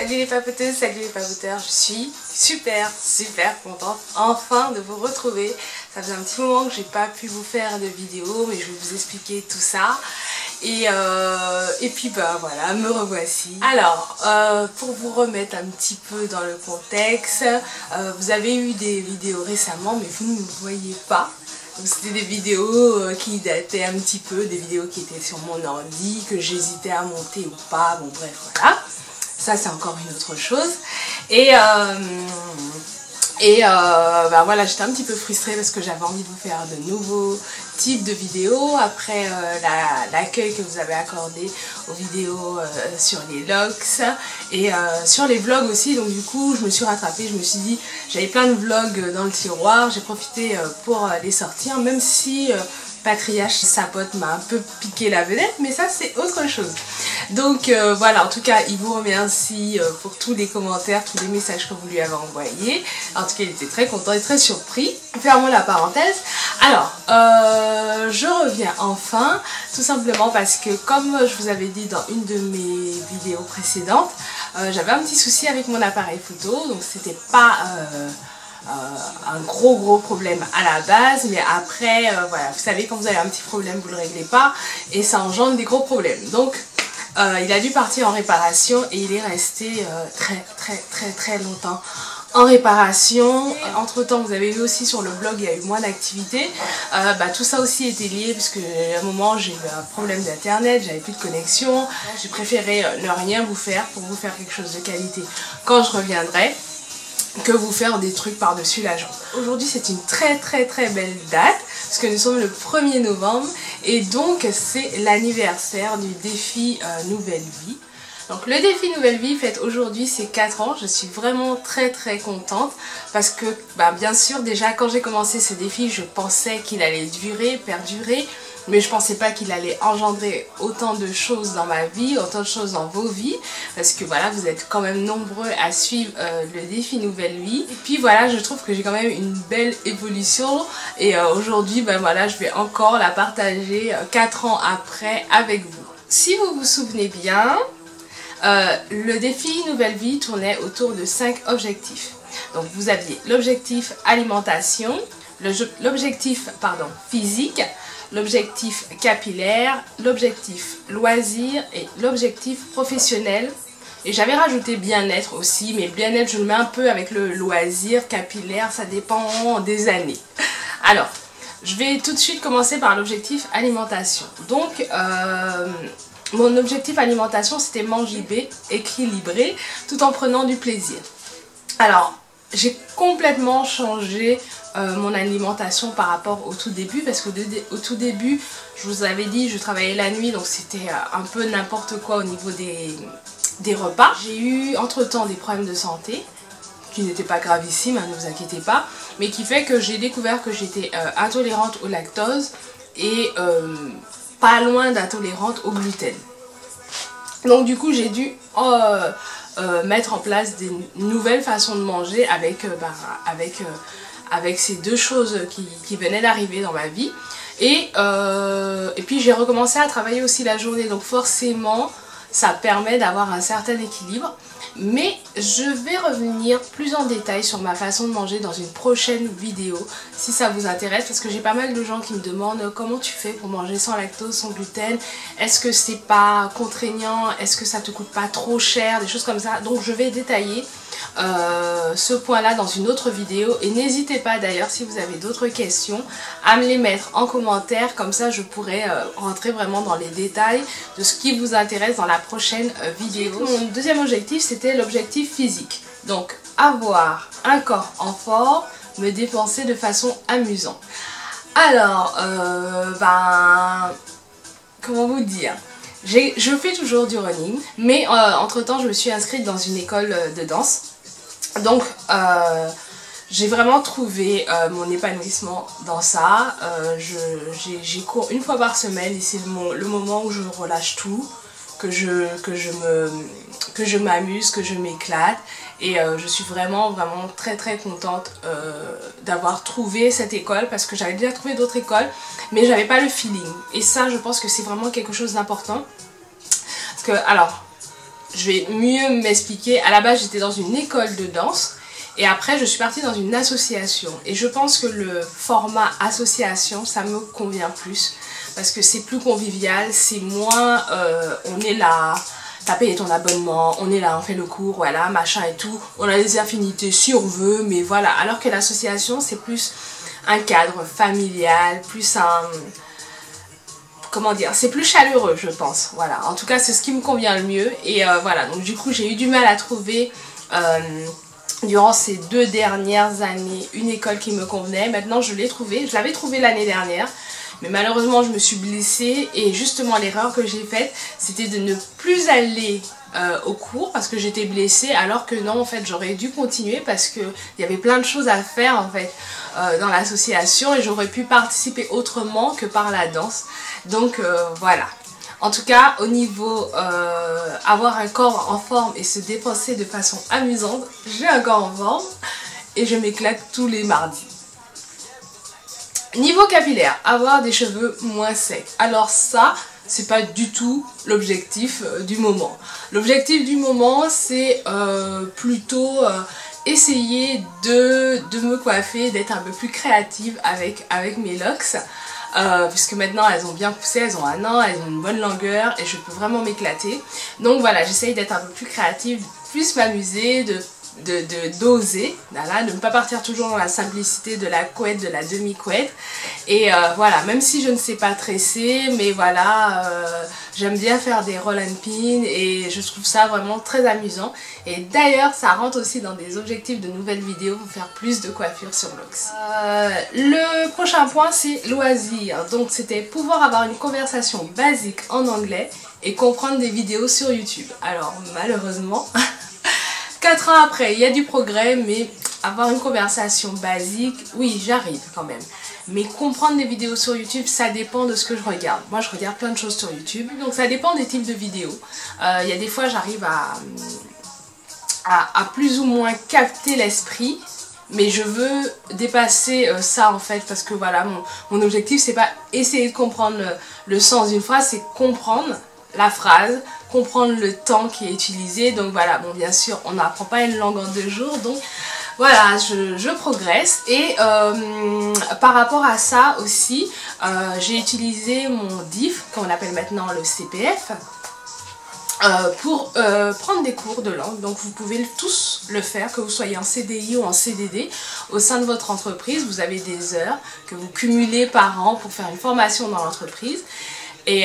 Salut les papoteuses, salut les papoteurs, je suis super contente enfin de vous retrouver. Ça faisait un petit moment que j'ai pas pu vous faire de vidéo, mais je vais vous expliquer tout ça. Et puis bah voilà, me revoici. Alors, pour vous remettre un petit peu dans le contexte, vous avez eu des vidéos récemment, mais vous ne me voyez pas. Donc c'était des vidéos qui dataient un petit peu, des vidéos qui étaient sur mon ordi, que j'hésitais à monter ou pas, bon bref voilà. Ça c'est encore une autre chose. Bah voilà, j'étais un petit peu frustrée parce que j'avais envie de vous faire de nouveaux types de vidéos après l'accueil que vous avez accordé aux vidéos sur les locks et sur les vlogs aussi. Donc du coup je me suis rattrapée, je me suis dit j'avais plein de vlogs dans le tiroir, j'ai profité pour les sortir, même si Patriage, sa pote, m'a un peu piqué la vedette, mais ça c'est autre chose. Donc voilà, en tout cas il vous remercie pour tous les commentaires, tous les messages que vous lui avez envoyés. En tout cas il était très content et très surpris. Fermons la parenthèse. Alors je reviens enfin, tout simplement parce que comme je vous avais dit dans une de mes vidéos précédentes, j'avais un petit souci avec mon appareil photo, donc c'était pas un gros problème à la base, mais après voilà, vous savez quand vous avez un petit problème vous le réglez pas et ça engendre des gros problèmes. Donc il a dû partir en réparation et il est resté très longtemps en réparation. Entre temps vous avez vu aussi sur le blog il y a eu moins d'activité, tout ça aussi était lié puisque à un moment j'ai eu un problème d'internet, j'avais plus de connexion, j'ai préféré ne rien vous faire pour vous faire quelque chose de qualité quand je reviendrai que vous faire des trucs par-dessus la jambe. Aujourd'hui c'est une très belle date parce que nous sommes le 1er novembre et donc c'est l'anniversaire du défi Nouvelle Vie. Donc le défi Nouvelle Vie fête aujourd'hui ses 4 ans, je suis vraiment très contente parce que bien sûr déjà quand j'ai commencé ce défi je pensais qu'il allait perdurer, mais je pensais pas qu'il allait engendrer autant de choses dans ma vie, autant de choses dans vos vies, parce que voilà, vous êtes quand même nombreux à suivre le défi Nouvelle Vie. Et puis voilà, je trouve que j'ai quand même une belle évolution et aujourd'hui, voilà, je vais encore la partager 4 ans après avec vous. Si vous vous souvenez bien, le défi Nouvelle Vie tournait autour de 5 objectifs. Donc vous aviez l'objectif alimentation, l'objectif physique, l'objectif capillaire, l'objectif loisir et l'objectif professionnel. Et j'avais rajouté bien-être aussi, mais bien-être je le mets un peu avec le loisir, capillaire, ça dépend des années. Alors, je vais tout de suite commencer par l'objectif alimentation. Donc, mon objectif alimentation c'était manger équilibré tout en prenant du plaisir. Alors, j'ai complètement changé mon alimentation par rapport au tout début parce qu'au tout début je vous avais dit je travaillais la nuit donc c'était un peu n'importe quoi au niveau des repas. J'ai eu entre temps des problèmes de santé qui n'étaient pas gravissimes, ne vous inquiétez pas, mais qui fait que j'ai découvert que j'étais intolérante au lactose et pas loin d'intolérante au gluten. Donc du coup j'ai dû mettre en place des nouvelles façons de manger avec ces deux choses qui venaient d'arriver dans ma vie. Et puis j'ai recommencé à travailler aussi la journée, donc forcément ça permet d'avoir un certain équilibre. Mais je vais revenir plus en détail sur ma façon de manger dans une prochaine vidéo si ça vous intéresse, parce que j'ai pas mal de gens qui me demandent comment tu fais pour manger sans lactose, sans gluten, est-ce que c'est pas contraignant, est-ce que ça te coûte pas trop cher, des choses comme ça. Donc je vais détailler ce point là dans une autre vidéo et n'hésitez pas d'ailleurs si vous avez d'autres questions à me les mettre en commentaire, comme ça je pourrai rentrer vraiment dans les détails de ce qui vous intéresse dans la prochaine vidéo. Mon deuxième objectif c'était l'objectif physique, donc avoir un corps en forme, me dépenser de façon amusante. Alors comment vous dire, je fais toujours du running, mais entre temps je me suis inscrite dans une école de danse. Donc j'ai vraiment trouvé mon épanouissement dans ça. J'y cours une fois par semaine et c'est le moment où je relâche tout, que je m'amuse, que je m'éclate. Et je suis vraiment très contente d'avoir trouvé cette école, parce que j'avais déjà trouvé d'autres écoles mais j'avais pas le feeling. Et ça je pense que c'est vraiment quelque chose d'important. Parce que alors je vais mieux m'expliquer. À la base, j'étais dans une école de danse. Et après, je suis partie dans une association. Et je pense que le format association, ça me convient plus. Parce que c'est plus convivial, c'est moins... on est là, t'as payé ton abonnement, on est là, on fait le cours, voilà, machin et tout. On a des affinités si on veut, mais voilà. Alors que l'association, c'est plus un cadre familial, plus un... Comment dire, c'est plus chaleureux, je pense. Voilà, en tout cas, c'est ce qui me convient le mieux. Et voilà, donc du coup, j'ai eu du mal à trouver... durant ces 2 dernières années, une école qui me convenait. Maintenant, je l'ai trouvée. Je l'avais trouvée l'année dernière. Mais malheureusement, je me suis blessée. Et justement, l'erreur que j'ai faite, c'était de ne plus aller au cours parce que j'étais blessée. Alors que non, en fait, j'aurais dû continuer parce qu'il y avait plein de choses à faire, en fait, dans l'association. Et j'aurais pu participer autrement que par la danse. Donc, voilà. En tout cas, au niveau avoir un corps en forme et se dépenser de façon amusante, j'ai un corps en forme et je m'éclate tous les mardis. Niveau capillaire, avoir des cheveux moins secs. Alors ça, c'est pas du tout l'objectif du moment. L'objectif du moment, c'est plutôt essayer de me coiffer, d'être un peu plus créative avec mes locks. Puisque maintenant elles ont bien poussé, elles ont 1 an, elles ont une bonne longueur et je peux vraiment m'éclater. Donc voilà, j'essaye d'être un peu plus créative, plus m'amuser, d'oser, voilà, de ne pas partir toujours dans la simplicité de la couette, de la demi-couette. Et voilà, même si je ne sais pas tresser, mais voilà, j'aime bien faire des roll and pin et je trouve ça vraiment très amusant. Et d'ailleurs, ça rentre aussi dans des objectifs de nouvelles vidéos pour faire plus de coiffure sur Locks. Le prochain point, c'est loisirs. Donc c'était pouvoir avoir une conversation basique en anglais et comprendre des vidéos sur YouTube. Alors malheureusement... 4 ans après, il y a du progrès, mais avoir une conversation basique, oui, j'arrive quand même. Mais comprendre des vidéos sur YouTube, ça dépend de ce que je regarde. Moi, je regarde plein de choses sur YouTube, donc ça dépend des types de vidéos. Il y a des fois, j'arrive à plus ou moins capter l'esprit, mais je veux dépasser ça en fait, parce que voilà, mon objectif, c'est pas essayer de comprendre le sens d'une phrase, c'est comprendre la phrase, comprendre le temps qui est utilisé. Donc voilà, bon, bien sûr on n'apprend pas une langue en 2 jours, donc voilà, je progresse. Et par rapport à ça aussi, j'ai utilisé mon DIF, qu'on appelle maintenant le CPF, pour prendre des cours de langue. Donc vous pouvez tous le faire, que vous soyez en CDI ou en CDD. Au sein de votre entreprise, vous avez des heures que vous cumulez par an pour faire une formation dans l'entreprise. Et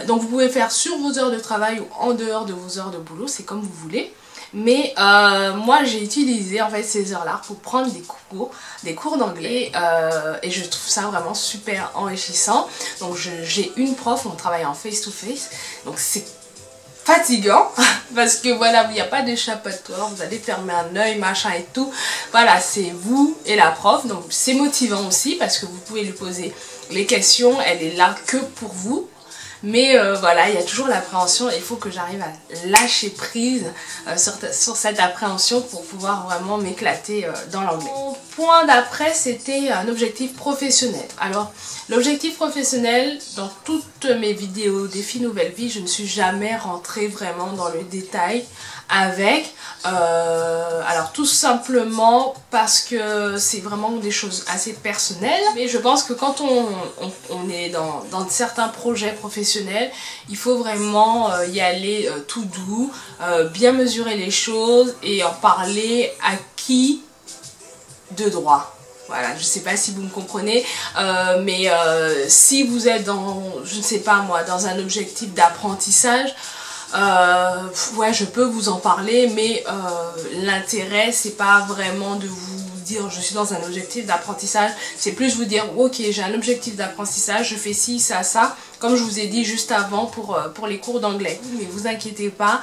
donc vous pouvez faire sur vos heures de travail ou en dehors de vos heures de boulot, c'est comme vous voulez. Mais moi j'ai utilisé en fait ces heures-là pour prendre des cours d'anglais et je trouve ça vraiment super enrichissant. Donc j'ai une prof, on travaille en face-to-face, donc c'est fatigant parce que voilà, il n'y a pas d'échappatoire, vous allez fermer un œil, machin et tout. Voilà, c'est vous et la prof, donc c'est motivant aussi parce que vous pouvez lui poser les questions, elle est là que pour vous. Mais voilà, il y a toujours l'appréhension et il faut que j'arrive à lâcher prise sur cette appréhension pour pouvoir vraiment m'éclater dans l'anglais. Mon point d'après, c'était un objectif professionnel. Alors, l'objectif professionnel, dans toutes mes vidéos défi nouvelle vie, je ne suis jamais rentrée vraiment dans le détail avec. Alors tout simplement parce que c'est vraiment des choses assez personnelles. Mais je pense que quand on est dans certains projets professionnels, il faut vraiment y aller tout doux, bien mesurer les choses et en parler à qui de droit. Voilà, je sais pas si vous me comprenez, mais si vous êtes dans, je ne sais pas moi, dans un objectif d'apprentissage, ouais, je peux vous en parler, mais l'intérêt c'est pas vraiment de vous dire je suis dans un objectif d'apprentissage, c'est plus vous dire ok, j'ai un objectif d'apprentissage, je fais ci, ça, ça, comme je vous ai dit juste avant pour les cours d'anglais. Mais vous inquiétez pas,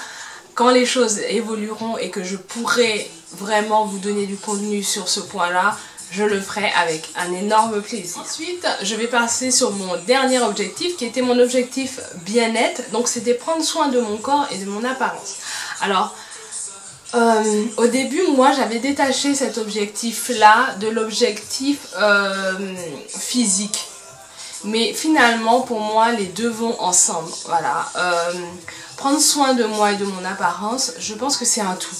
quand les choses évolueront et que je pourrai vraiment vous donner du contenu sur ce point là, je le ferai avec un énorme plaisir. Ensuite, je vais passer sur mon dernier objectif qui était mon objectif bien-être. Donc c'était prendre soin de mon corps et de mon apparence. Alors, au début, moi j'avais détaché cet objectif-là de l'objectif physique. Mais finalement, pour moi, les deux vont ensemble. Voilà. prendre soin de moi et de mon apparence, je pense que c'est un tout.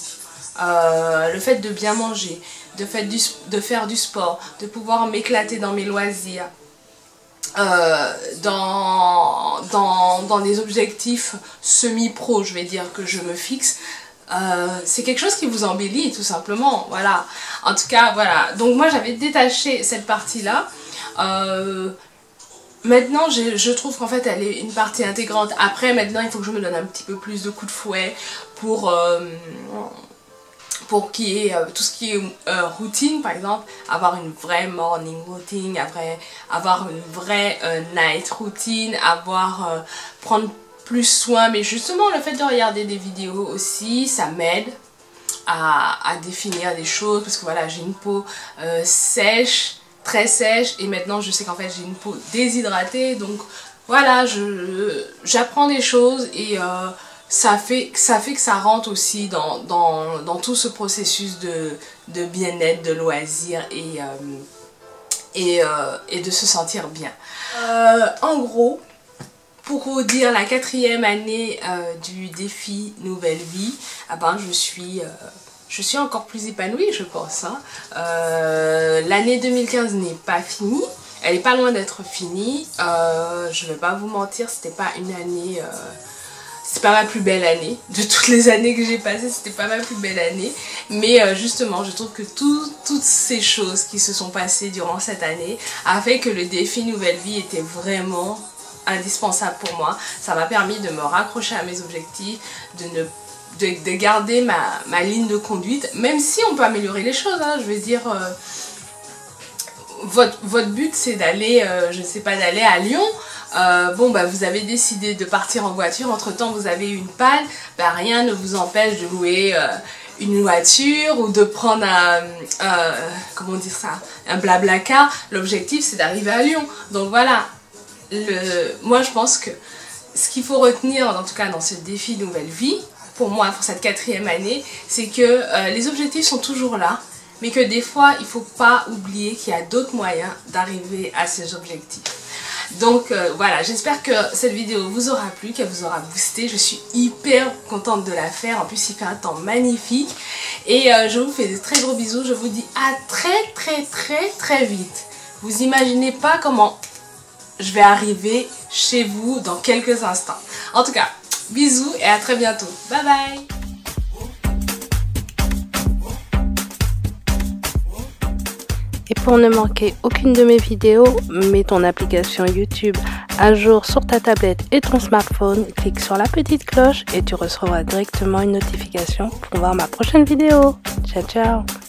Le fait de bien manger, de faire du sport, de pouvoir m'éclater dans mes loisirs, dans des objectifs semi-pro, je vais dire, que je me fixe, c'est quelque chose qui vous embellit tout simplement, voilà. En tout cas, voilà, donc moi j'avais détaché cette partie-là. Maintenant, je trouve qu'en fait, elle est une partie intégrante. Après, maintenant, il faut que je me donne un petit peu plus de coups de fouet pour qu'il y ait tout ce qui est routine, par exemple, avoir une vraie morning routine, avoir une vraie night routine, prendre plus soin. Mais justement, le fait de regarder des vidéos aussi, ça m'aide à définir des choses, parce que voilà, j'ai une peau sèche, très sèche, et maintenant je sais qu'en fait j'ai une peau déshydratée, donc voilà, j'apprends des choses et ça fait que ça rentre aussi dans tout ce processus de bien-être, de loisirs et de se sentir bien. En gros, pour vous dire, la 4e année du défi Nouvelle Vie, ah ben, je suis encore plus épanouie, je pense. Hein. L'année 2015 n'est pas finie. Elle n'est pas loin d'être finie. Je ne vais pas vous mentir, c'était pas une année... c'est pas ma plus belle année. De toutes les années que j'ai passées, c'était pas ma plus belle année. Mais justement, je trouve que toutes ces choses qui se sont passées durant cette année a fait que le défi Nouvelle Vie était vraiment indispensable pour moi. Ça m'a permis de me raccrocher à mes objectifs, de garder ma ligne de conduite, même si on peut améliorer les choses, hein, je veux dire, votre but c'est d'aller, je ne sais pas, d'aller à Lyon, bon bah vous avez décidé de partir en voiture, entre temps vous avez eu une panne, bah rien ne vous empêche de louer une voiture ou de prendre comment dire ça, un blablacar. L'objectif c'est d'arriver à Lyon, donc voilà, moi je pense que ce qu'il faut retenir en tout cas dans ce défi Nouvelle Vie, pour moi, pour cette 4e année, c'est que les objectifs sont toujours là, mais que des fois, il ne faut pas oublier qu'il y a d'autres moyens d'arriver à ces objectifs. Donc voilà, j'espère que cette vidéo vous aura plu, qu'elle vous aura boosté. Je suis hyper contente de la faire, en plus il fait un temps magnifique. Et je vous fais de très gros bisous, je vous dis à très vite. Vous imaginez pas comment je vais arriver chez vous dans quelques instants. En tout cas, bisous et à très bientôt. Bye bye. Et pour ne manquer aucune de mes vidéos, mets ton application YouTube à jour sur ta tablette et ton smartphone, clique sur la petite cloche et tu recevras directement une notification pour voir ma prochaine vidéo. Ciao ciao.